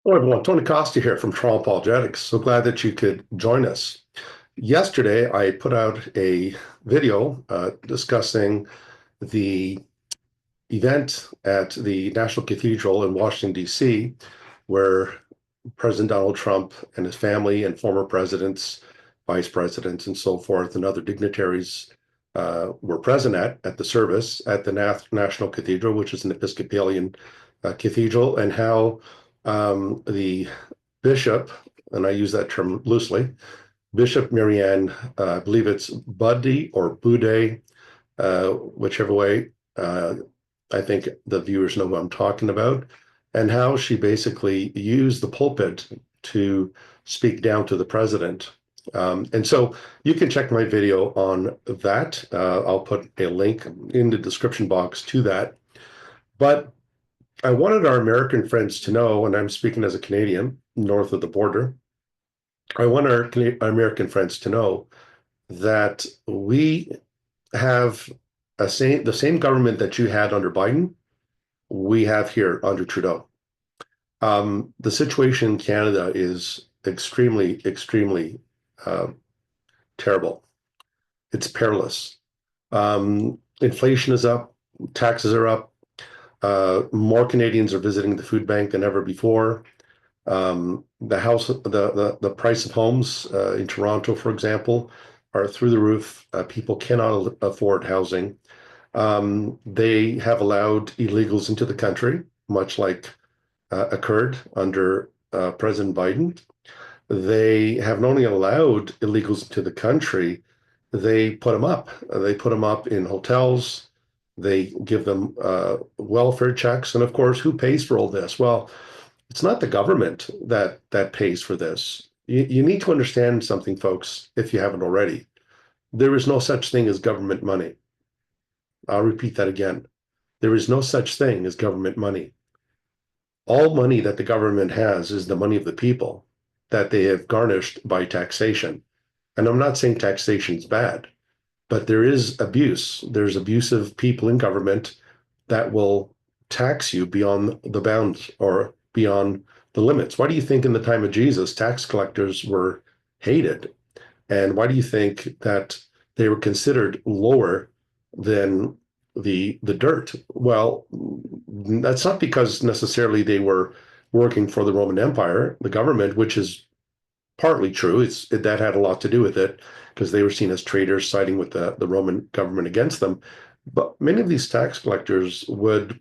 Hello, everyone. Tony Costa here from Toronto Apologetics. So glad that you could join us. Yesterday, I put out a video discussing the event at the National Cathedral in Washington, D.C., where President Donald Trump and his family and former presidents, vice presidents, and so forth, and other dignitaries were present at the service at the National Cathedral, which is an Episcopalian cathedral, and how the bishop, and I use that term loosely, Bishop Marianne, I believe it's Buddy or Bude, whichever way. I think the viewers know what I'm talking about, and how she basically used the pulpit to speak down to the president. And so you can check my video on that. I'll put a link in the description box to that. But I wanted our American friends to know, and I'm speaking as a Canadian north of the border, I want our American friends to know that we have the same government that you had under Biden, we have here under Trudeau. The situation in Canada is extremely uh, terrible. It's perilous. Inflation is up, taxes are up. More Canadians are visiting the food bank than ever before. The price of homes in Toronto, for example, are through the roof. People cannot afford housing. They have allowed illegals into the country, much like occurred under President Biden. They have not only allowed illegals into the country, they put them up. They put them up in hotels. They give them welfare checks. And of course, who pays for all this? Well, it's not the government that pays for this. You need to understand something, folks, if you haven't already. There is no such thing as government money. I'll repeat that again. There is no such thing as government money. All money that the government has is the money of the people that they have garnished by taxation. And I'm not saying taxation is bad, but there is abuse. There's abusive people in government that will tax you beyond the bounds or beyond the limits. Why do you think in the time of Jesus, tax collectors were hated? And why do you think that they were considered lower than the dirt? Well, that's not because necessarily they were working for the Roman Empire, the government, which is partly true. That had a lot to do with it because they were seen as traitors siding with the Roman government against them. But many of these tax collectors would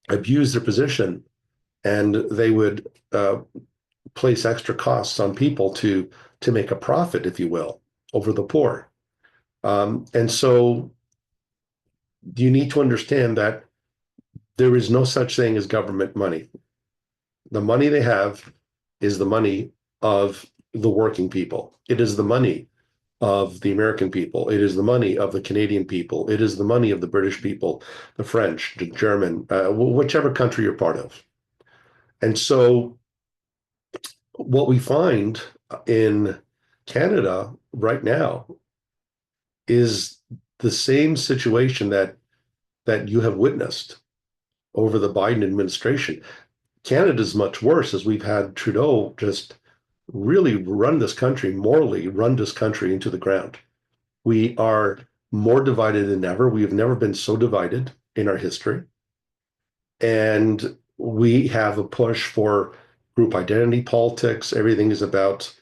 abuse their position and they would place extra costs on people to make a profit, if you will, over the poor. And so you need to understand that there is no such thing as government money. The money they have is the money of the working people. It is the money of the American people. It is the money of the Canadian people. It is the money of the British people, the French, the German, whichever country you're part of. And so what we find in Canada right now is the same situation that you have witnessed over the Biden administration. Canada is much worse as we've had Trudeau just really run this country, morally run this country into the ground. We are more divided than ever. We have never been so divided in our history. And we have a push for group identity politics. Everything is about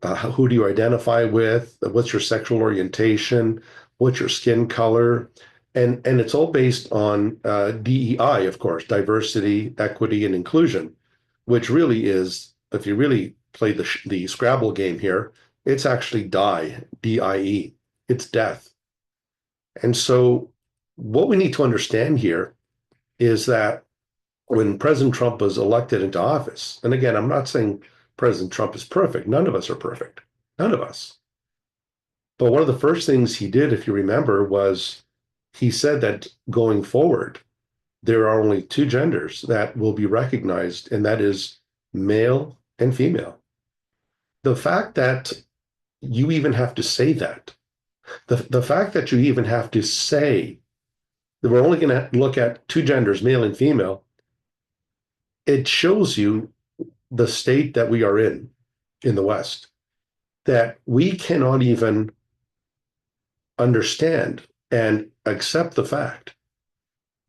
who do you identify with? What's your sexual orientation? What's your skin color? And it's all based on DEI, of course, diversity, equity, and inclusion, which really is, if you really play the Scrabble game here, it's actually die, D-I-E. It's death. And so what we need to understand here is that when President Trump was elected into office, and again, I'm not saying President Trump is perfect. None of us are perfect. None of us. But one of the first things he did, if you remember, was he said that going forward, there are only two genders that will be recognized, and that is male and female. The fact that you even have to say that, the fact that you even have to say that we're only going to look at two genders, male and female, it shows you the state that we are in the West, that we cannot even understand and accept the fact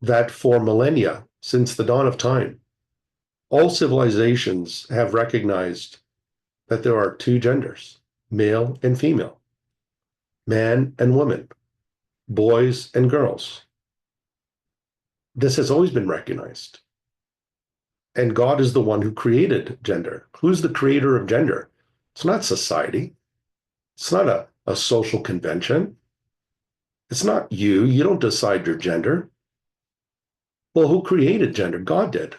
that for millennia, since the dawn of time, all civilizations have recognized that there are two genders, male and female, man and woman, boys and girls. This has always been recognized. And God is the one who created gender. Who's the creator of gender? It's not society. It's not a social convention. It's not you. You don't decide your gender. Well, who created gender? God did.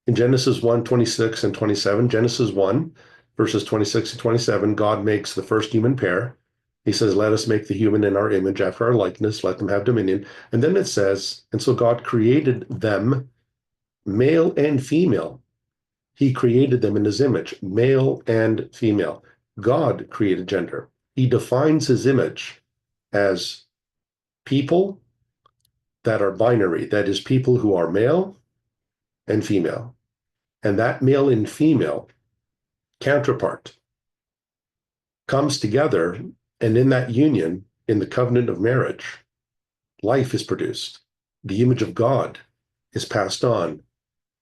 In Genesis 1, 26 and 27, Genesis 1, verses 26 and 27, God makes the first human pair. He says, let us make the human in our image after our likeness, let them have dominion. And then it says, and so God created them, male and female. He created them in his image, male and female. God created gender. He defines his image as people that are binary, that is, people who are male and female. And that male and female counterpart comes together, and in that union, in the covenant of marriage, life is produced. The image of God is passed on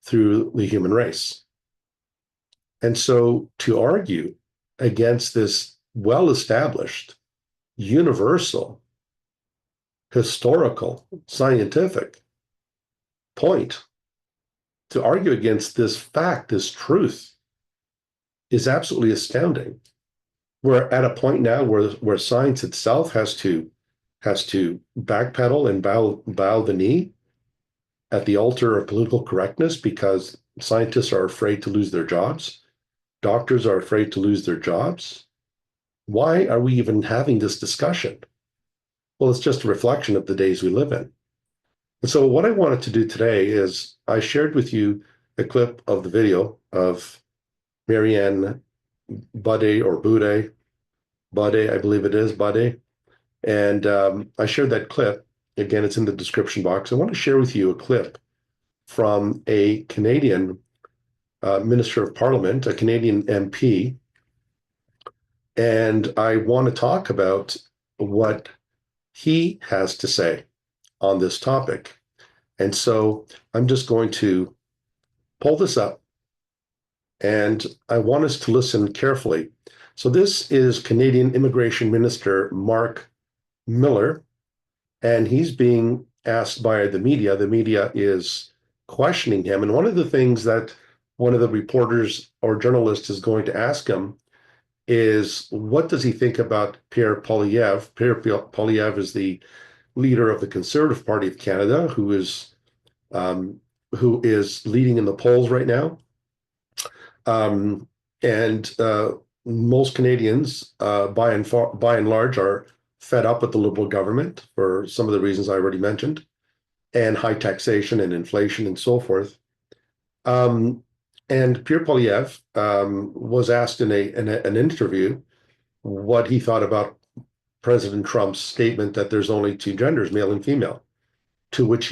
through the human race. And so to argue against this well-established, universal, historical, scientific point, to argue against this fact, this truth, is absolutely astounding. We're at a point now where science itself has to backpedal and bow the knee at the altar of political correctness because scientists are afraid to lose their jobs. Doctors are afraid to lose their jobs. Why are we even having this discussion? Well, it's just a reflection of the days we live in. And so what I wanted to do today is I shared with you a clip of the video of Marianne Budde or Bude, I believe it is, Budde. And I shared that clip. Again, it's in the description box. I want to share with you a clip from a Canadian Minister of Parliament, a Canadian MP. And I want to talk about what he has to say on this topic. And so I'm just going to pull this up and I want us to listen carefully. So this is Canadian Immigration Minister Mark Miller, and he's being asked by the media. The media is questioning him. And one of the things that one of the reporters or journalists is going to ask him is, what does he think about Pierre Poilievre? Pierre Poilievre is the leader of the Conservative Party of Canada, who is leading in the polls right now. And most Canadians, by and large, are fed up with the Liberal government for some of the reasons I already mentioned, and high taxation and inflation and so forth. And Pierre Poilievre was asked in an interview what he thought about President Trump's statement that there's only two genders, male and female, to which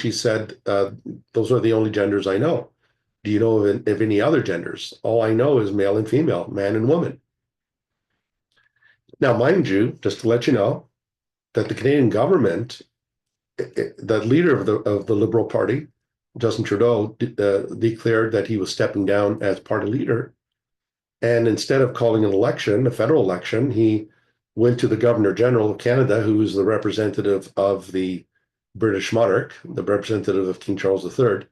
he said, those are the only genders I know. Do you know of any other genders? All I know is male and female, man and woman. Now, mind you, just to let you know, that the Canadian government, the leader of the Liberal Party, Justin Trudeau, declared that he was stepping down as party leader. And instead of calling an election, a federal election, he went to the Governor General of Canada, who is the representative of the British monarch, the representative of King Charles III,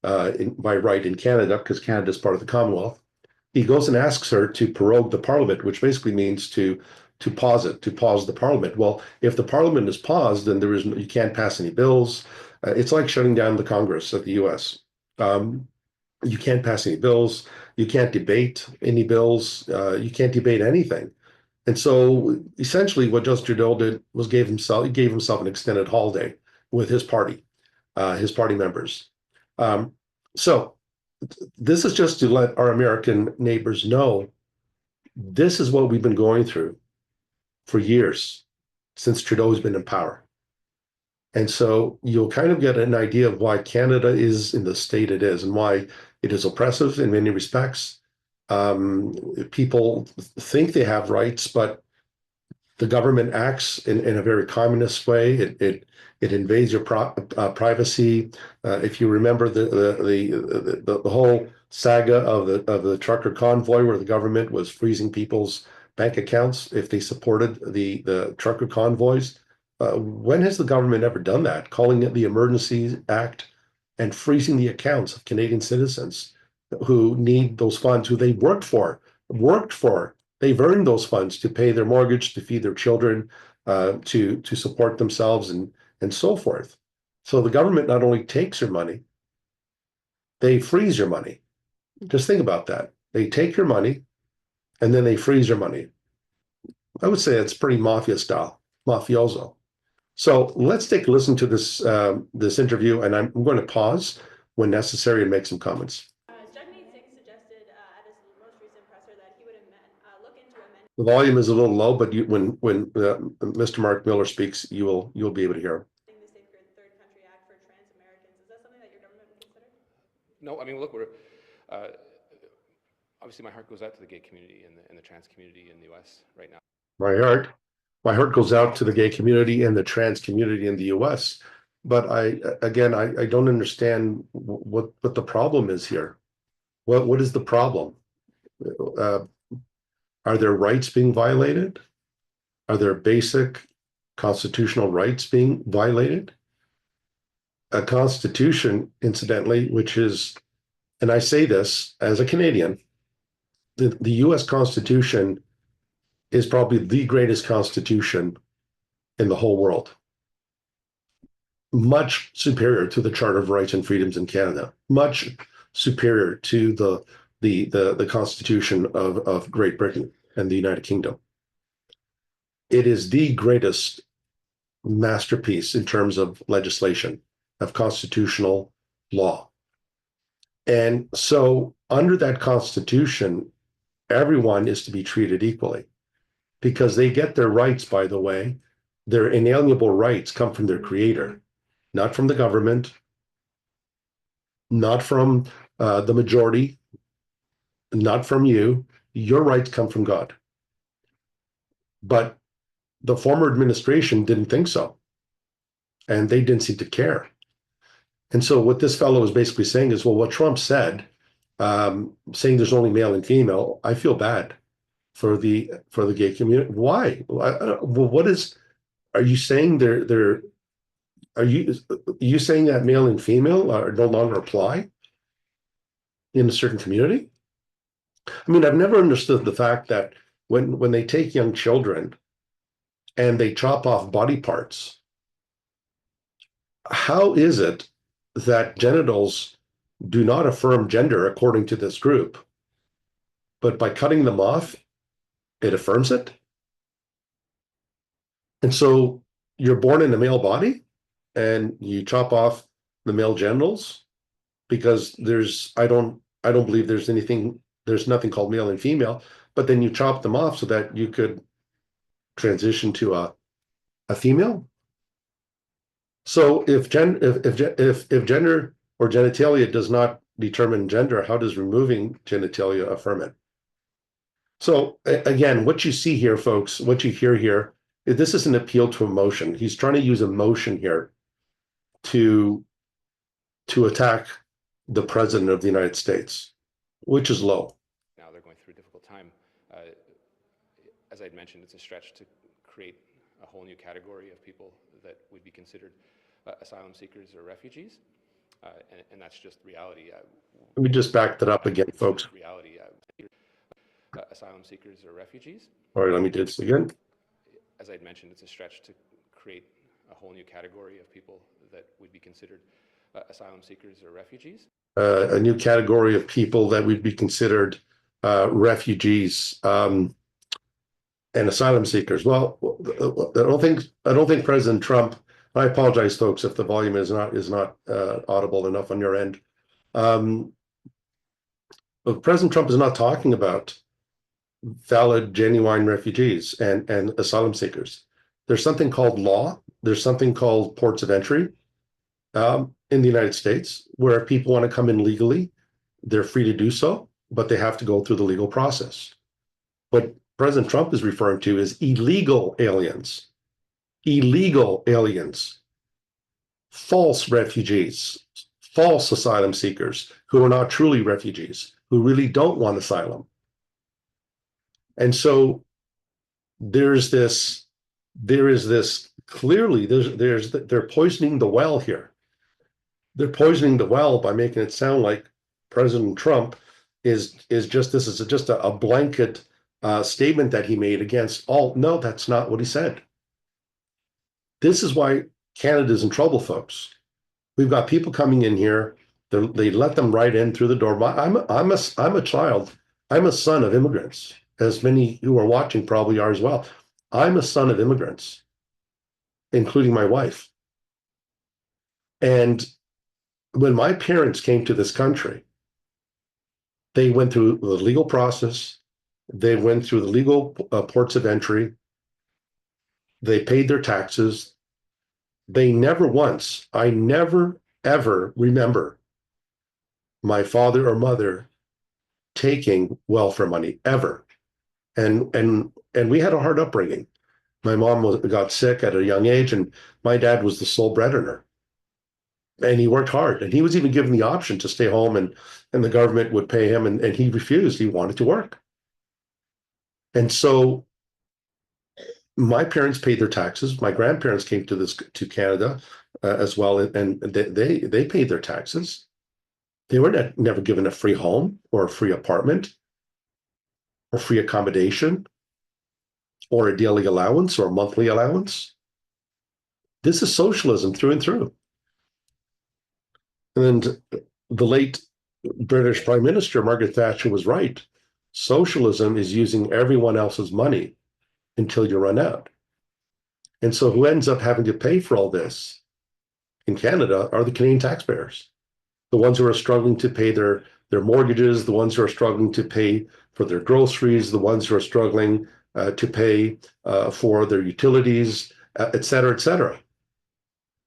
by right in Canada, because Canada is part of the Commonwealth. He goes and asks her to prorogue the Parliament, which basically means to pause the Parliament. Well, if the Parliament is paused, then you can't pass any bills. It's like shutting down the Congress of the U.S. You can't pass any bills. You can't debate any bills. You can't debate anything. And so essentially what Justin Trudeau did was gave himself an extended holiday with his party members. So this is just to let our American neighbors know this is what we've been going through for years since Trudeau's been in power. And so you'll kind of get an idea of why Canada is in the state it is and why it is oppressive in many respects. People think they have rights, but the government acts in a very communist way. It invades your privacy. If you remember the whole saga of the trucker convoy, where the government was freezing people's bank accounts if they supported the trucker convoys. When has the government ever done that? Calling it the Emergency Act and freezing the accounts of Canadian citizens who need those funds, who they worked for. They've earned those funds to pay their mortgage, to feed their children, to support themselves, and so forth. So the government not only takes your money, they freeze your money. Just think about that. They take your money and then they freeze your money. I would say it's pretty mafia style, mafioso. So let's take a listen to this interview, and I'm going to pause when necessary and make some comments. The volume is a little low, but when Mr. Mark Miller speaks, you'll be able to hear him. No, I mean, look, we're obviously my heart goes out to the gay community and the trans community in the U.S. right now. My heart goes out to the gay community and the trans community in the U.S. But I don't understand what the problem is here. What is the problem? Uh, are their rights being violated? Are there basic constitutional rights being violated? A constitution, incidentally, which is, and I say this as a Canadian, the US Constitution is probably the greatest constitution in the whole world. Much superior to the Charter of Rights and Freedoms in Canada, much superior to the Constitution of Great Britain and the United Kingdom. It is the greatest masterpiece in terms of legislation, of constitutional law. And so under that Constitution, everyone is to be treated equally because they get their rights, by the way. Their inalienable rights come from their creator, not from the government, not from the majority, not from you. Your rights come from God. But the former administration didn't think so. And they didn't seem to care. And so what this fellow is basically saying is, well, what Trump said, saying there's only male and female, I feel bad for the gay community. Why? Well, what is? Are you saying are you saying that male and female are no longer apply in a certain community? I mean, I've never understood the fact that when they take young children and they chop off body parts, how is it that genitals do not affirm gender according to this group, but by cutting them off, it affirms it? And so you're born in a male body and you chop off the male genitals because I don't believe there's nothing called male and female, but then you chop them off so that you could transition to a female. So if gender or genitalia does not determine gender, how does removing genitalia affirm it? So again, what you see here, folks, what you hear here, this is an appeal to emotion. He's trying to use emotion here to attack the president of the United States, which is low. Now they're going through a difficult time. As I'd mentioned, it's a stretch to create a whole new category of people that would be considered asylum seekers or refugees, and that's just reality. Let me just back that up again, folks. Reality. Asylum seekers or refugees. All right, let me do this again. As I'd mentioned, it's a stretch to create a whole new category of people that would be considered asylum seekers or refugees. A new category of people that would be considered refugees and asylum seekers. Well, I don't think President Trump. I apologize, folks, if the volume is not audible enough on your end. But President Trump is not talking about valid, genuine refugees and asylum seekers. There's something called law, there's something called ports of entry in the United States, where if people want to come in legally, they're free to do so, but they have to go through the legal process. What President Trump is referring to is illegal aliens, false refugees, false asylum seekers who are not truly refugees, who really don't want asylum. And so there is this clearly they're poisoning the well here. They're poisoning the well by making it sound like President Trump is just this is just a blanket statement that he made against all. No, that's not what he said. This is why Canada's in trouble, folks. We've got people coming in here. They let them right in through the door. I'm a child. I'm a son of immigrants, as many who are watching probably are as well. I'm a son of immigrants, including my wife. And when my parents came to this country, they went through the legal process. They went through the legal ports of entry. They paid their taxes. They never once, I never, ever remember my father or mother taking welfare money, ever. And we had a hard upbringing. My mom got sick at a young age, and my dad was the sole breadwinner. And he worked hard, and he was even given the option to stay home, and the government would pay him, and he refused. He wanted to work. And so my parents paid their taxes. My grandparents came to Canada as well, and they paid their taxes. They were never given a free home or a free apartment or free accommodation or a daily allowance or a monthly allowance. This is socialism through and through. And the late British Prime Minister Margaret Thatcher was right. Socialism is using everyone else's money until you run out. And so who ends up having to pay for all this in Canada are the Canadian taxpayers, the ones who are struggling to pay their mortgages, the ones who are struggling to pay for their groceries, the ones who are struggling to pay for their utilities, et cetera, et cetera.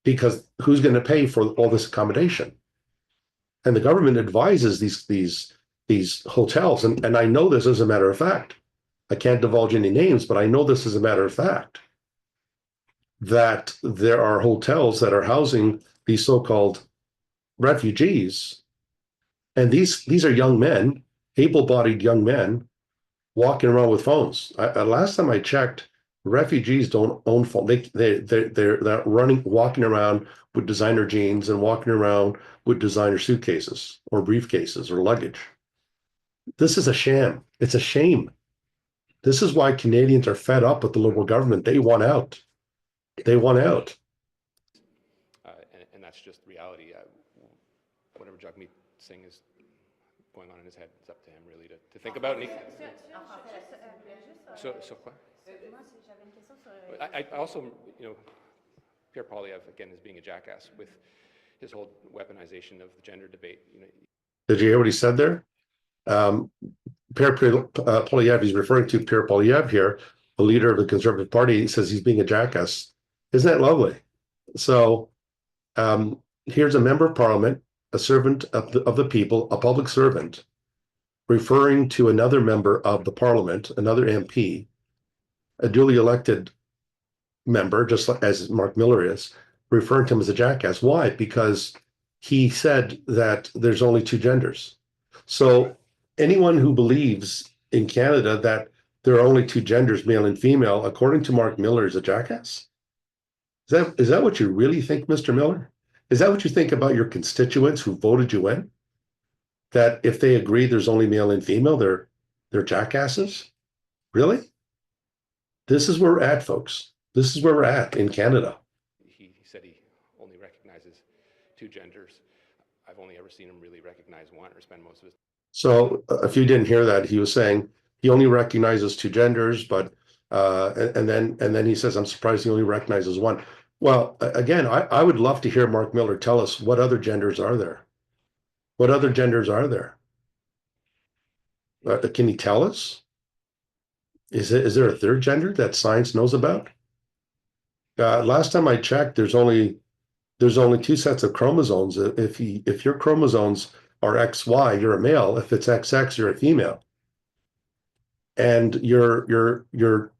Because who's going to pay for all this accommodation? And the government advises these hotels, and I know this as a matter of fact. I can't divulge any names, but I know this as a matter of fact, that there are hotels that are housing these so-called refugees. And these are young men, able-bodied young men, walking around with phones. Last time I checked, refugees don't own phones. They're walking around with designer jeans and walking around with designer suitcases or briefcases or luggage. This is a sham. It's a shame. This is why Canadians are fed up with the Liberal government. They want out. They want out. And that's just reality. Whatever Jagmeet Singh is going on in his head, it's up to him really to think about. So quoi? I also, Pierre Poilievre, again, is being a jackass with his whole weaponization of the gender debate. Did you hear what he said there? Pierre Poilievre, he's referring to Pierre Poilievre here, the leader of the Conservative Party. He says he's being a jackass. Isn't that lovely? So here's a member of Parliament, a servant of the people, a public servant, referring to another member of the Parliament, another MP, a duly elected member, just as Mark Miller is, referring to him as a jackass. Why? Because he said that there's only two genders. So anyone who believes in Canada that there are only two genders, male and female, according to Mark Miller, is a jackass. Is that what you really think, Mr. Miller? Is that what you think about your constituents who voted you in? That if they agree there's only male and female, they're jackasses? Really? This is where we're at, folks. This is where we're at in Canada. He said he only recognizes two genders. I've only ever seen him really recognize one or spend most of his. So if you didn't hear that, he was saying he only recognizes two genders, but and then he says, I'm surprised he only recognizes one. Well, again, I would love to hear Mark Miller tell us what other genders are there. What other genders are there? Can he tell us? Is there a third gender that science knows about? Last time I checked, there's only two sets of chromosomes. If your chromosomes are XY, you're a male. If it's XX, you're a female. And your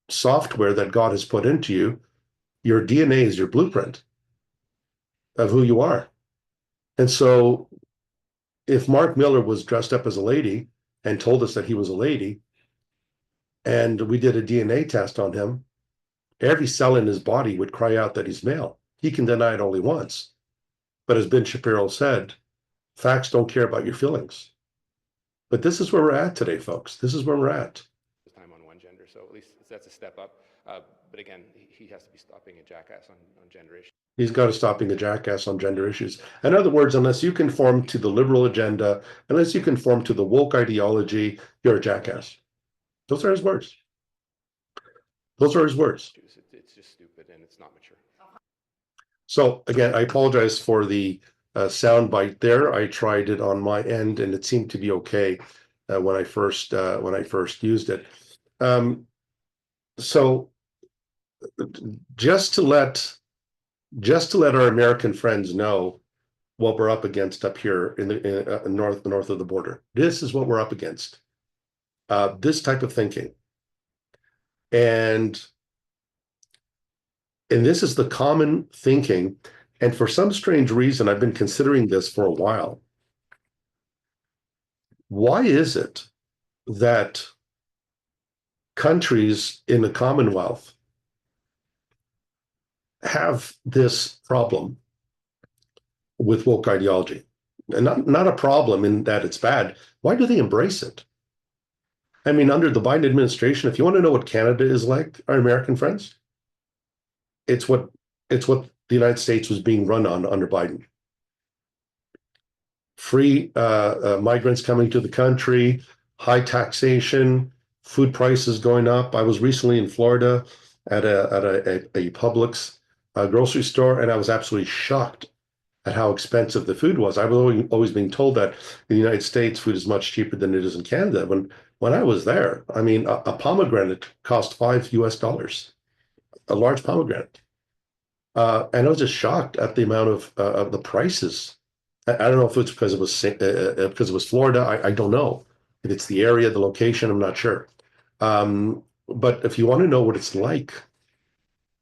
software that God has put into you, your DNA is your blueprint of who you are. And so if Mark Miller was dressed up as a lady and told us that he was a lady, and we did a DNA test on him, every cell in his body would cry out that he's male. He can deny it only once. But as Ben Shapiro said, facts don't care about your feelings. But this is where we're at today, folks. This is where we're at. Time on one gender, so at least that's a step up. But again, he has to be stopping a jackass on gender issues. He's got to stop being a jackass on gender issues. In other words, unless you conform to the liberal agenda, unless you conform to the woke ideology, you're a jackass. Those are his words. Those are his words. It's just stupid and it's not mature. So again, I apologize for the sound bite there. I tried it on my end, and it seemed to be okay when I first used it. So just to let our American friends know what we're up against up here in the north of the border. This is what we're up against. This type of thinking, and this is the common thinking. And for some strange reason, I've been considering this for a while. Why is it that countries in the Commonwealth have this problem with woke ideology? And not a problem in that it's bad. Why do they embrace it? I mean, under the Biden administration, if you want to know what Canada is like, our American friends, it's what the United States was being run on under Biden. Free migrants coming to the country, high taxation, food prices going up. I was recently in Florida at a Publix grocery store, and I was absolutely shocked at how expensive the food was. I was always being told that in the United States, food is much cheaper than it is in Canada. When I was there, I mean, a pomegranate cost $5, a large pomegranate. And I was just shocked at the amount of the prices. I don't know if it's because it was Florida. I don't know if it's the area, the location. I'm not sure. But if you want to know what it's like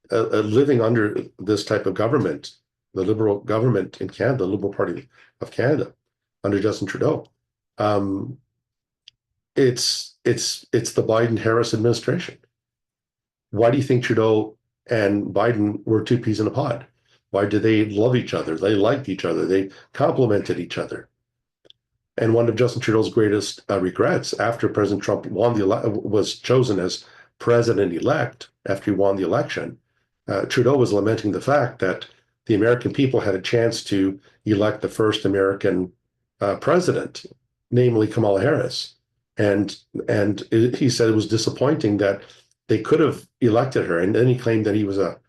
living under this type of government, the Liberal government in Canada, the Liberal Party of Canada, under Justin Trudeau, it's the Biden-Harris administration. Why do you think Trudeau and Biden were two peas in a pod? Why do they love each other? They liked each other. They complimented each other. And one of Justin Trudeau's greatest regrets after President Trump was chosen as president-elect after he won the election, Trudeau was lamenting the fact that the American people had a chance to elect the first American president, namely Kamala Harris. And he said it was disappointing that they could have elected her. And then he claimed that he was a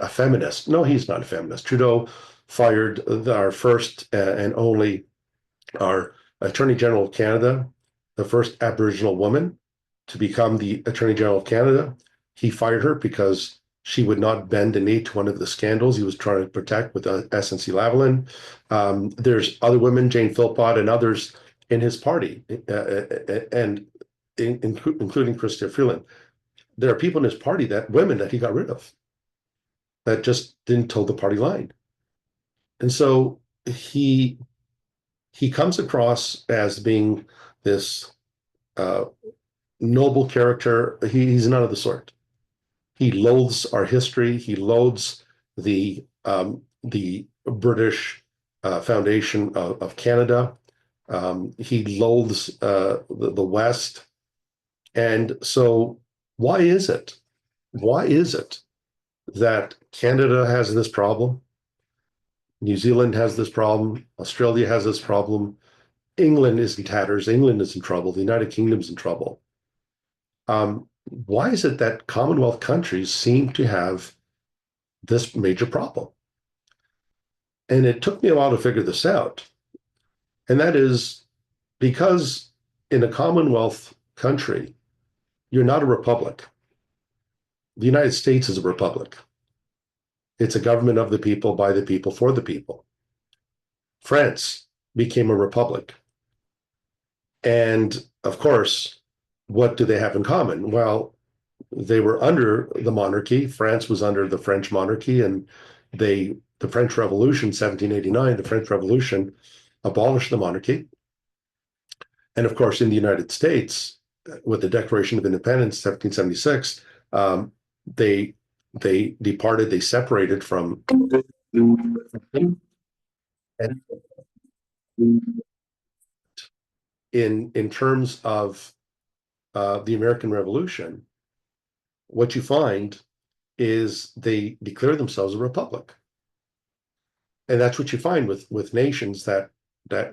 feminist. No, he's not a feminist. Trudeau fired our first and only our Attorney General of Canada, the first Aboriginal woman to become the Attorney General of Canada. He fired her because she would not bend the knee to one of the scandals he was trying to protect with SNC-Lavalin. There's other women, Jane Philpott and others in his party, and including Chrystia Freeland. There are people in his party, women that he got rid of, that just didn't toe the party line. And so he comes across as being this noble character. He's none of the sort. He loathes our history. He loathes the British Foundation of Canada. He loathes the West. And so why is it? Why is it that Canada has this problem? New Zealand has this problem. Australia has this problem. England is in tatters. England is in trouble. The United Kingdom's in trouble. Why is it that Commonwealth countries seem to have this major problem? And it took me a while to figure this out. And that is because in a Commonwealth country, you're not a republic. The United States is a republic. It's a government of the people, by the people, for the people. France became a republic. And of course, what do they have in common? Well, they were under the monarchy. France was under the French monarchy, and the French Revolution, 1789, the French Revolution abolished the monarchy. And of course, in the United States, with the Declaration of Independence, 1776, they they departed, they separated from and in terms of the American Revolution, what you find is they declare themselves a republic. And that's what you find with nations that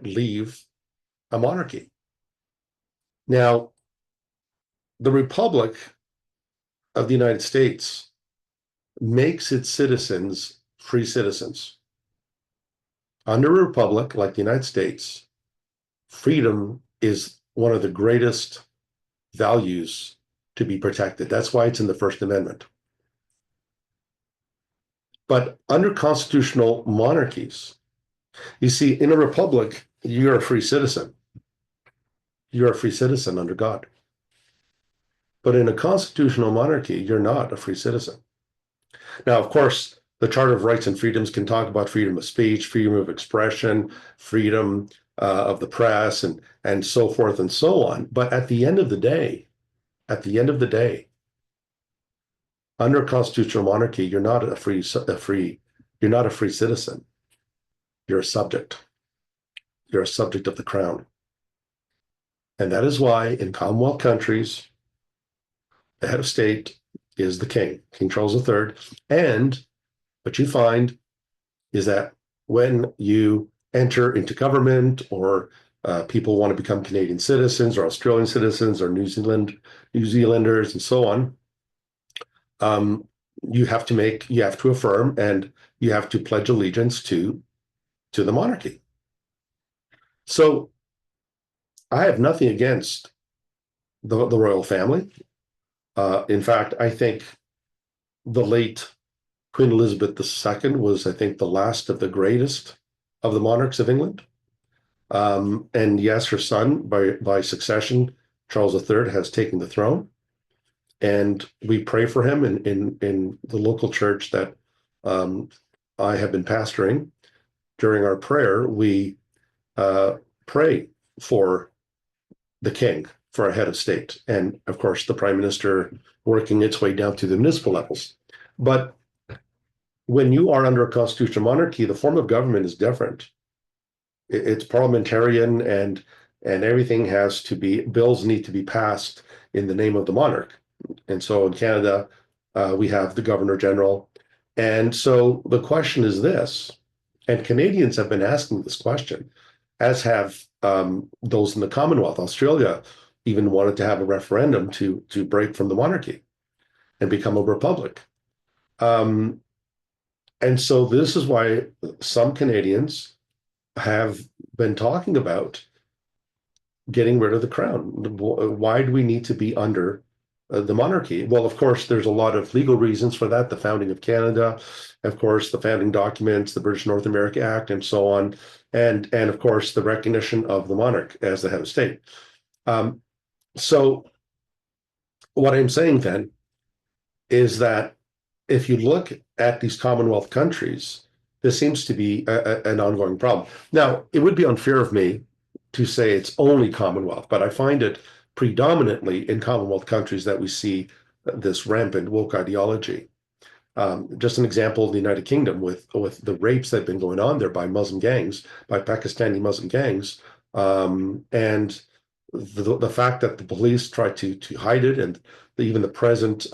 leave a monarchy. Now, the Republic of the United States makes its citizens free citizens. Under a republic like the United States, freedom is one of the greatest values to be protected. That's why it's in the First Amendment. But under constitutional monarchies, you see, in a republic, you're a free citizen. You're a free citizen under God. But in a constitutional monarchy, you're not a free citizen. Now, of course, the Charter of Rights and Freedoms can talk about freedom of speech, freedom of expression, freedom of the press, and so forth and so on. But at the end of the day, under a constitutional monarchy, you're not a free citizen. You're a subject. You're a subject of the crown. And that is why in Commonwealth countries, the head of state is the king, King Charles III. And what you find is that when you enter into government, or people want to become Canadian citizens or Australian citizens or New Zealanders and so on, you have to affirm, and you have to pledge allegiance to the monarchy. So I have nothing against the royal family. In fact, I think the late Queen Elizabeth II was, I think, the last of the greatest of the monarchs of England. And yes, her son, by succession, Charles III, has taken the throne. And we pray for him in the local church that I have been pastoring. During our prayer, we pray for the king, for a head of state, and of course the prime minister, working its way down to the municipal levels. But when you are under a constitutional monarchy, the form of government is different. It's parliamentarian, and everything has to be, bills need to be passed in the name of the monarch. And so in Canada, we have the Governor General. And so the question is this, and Canadians have been asking this question, as have those in the Commonwealth. Australia even wanted to have a referendum to break from the monarchy and become a republic. And so this is why some Canadians have been talking about getting rid of the crown. Why do we need to be under the monarchy? Well, of course, there's a lot of legal reasons for that. The founding of Canada, of course, the founding documents, the British North America Act, and so on. And of course, the recognition of the monarch as the head of state. So what I'm saying then is that if you look at these Commonwealth countries, this seems to be an ongoing problem. Now, it would be unfair of me to say it's only Commonwealth, but I find it predominantly in Commonwealth countries that we see this rampant woke ideology. Just an example, the United Kingdom, with the rapes that have been going on there by Muslim gangs, by Pakistani Muslim gangs, and the fact that the police try to hide it, and even the present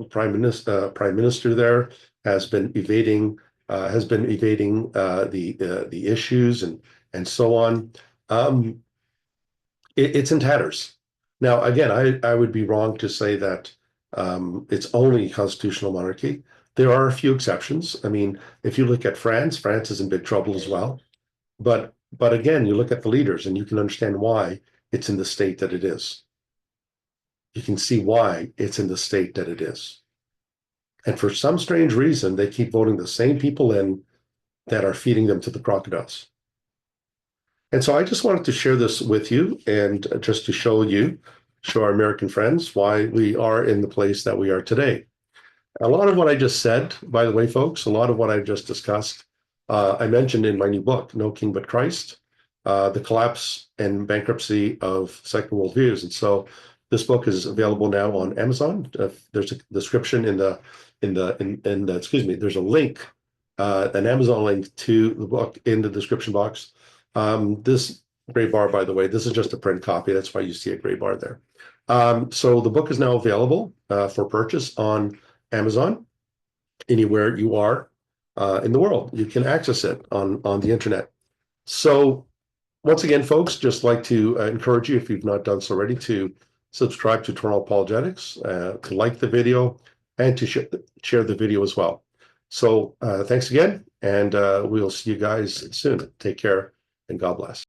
prime minister there has been evading the issues, and so on. It's in tatters. Now, again, I would be wrong to say that it's only constitutional monarchy. There are a few exceptions. I mean, if you look at France, France is in big trouble as well. But again, you look at the leaders and you can understand why it's in the state that it is. You can see why it's in the state that it is. And for some strange reason, they keep voting the same people in that are feeding them to the crocodiles. And so I just wanted to share this with you and just to show our American friends why we are in the place that we are today. A lot of what I just said, by the way, folks, a lot of what I've just discussed, I mentioned in my new book, No King But Christ, The Collapse and Bankruptcy of Secular Worldviews. And so this book is available now on Amazon. There's a description there's a link, an Amazon link to the book in the description box. This gray bar, by the way, this is just a print copy. That's why you see a gray bar there. So the book is now available for purchase on Amazon, anywhere you are in the world. You can access it on the internet. So once again, folks, just like to encourage you, if you've not done so already, to subscribe to Eternal Apologetics, to like the video, and to share the video as well. So thanks again, and we'll see you guys soon. Take care, and God bless.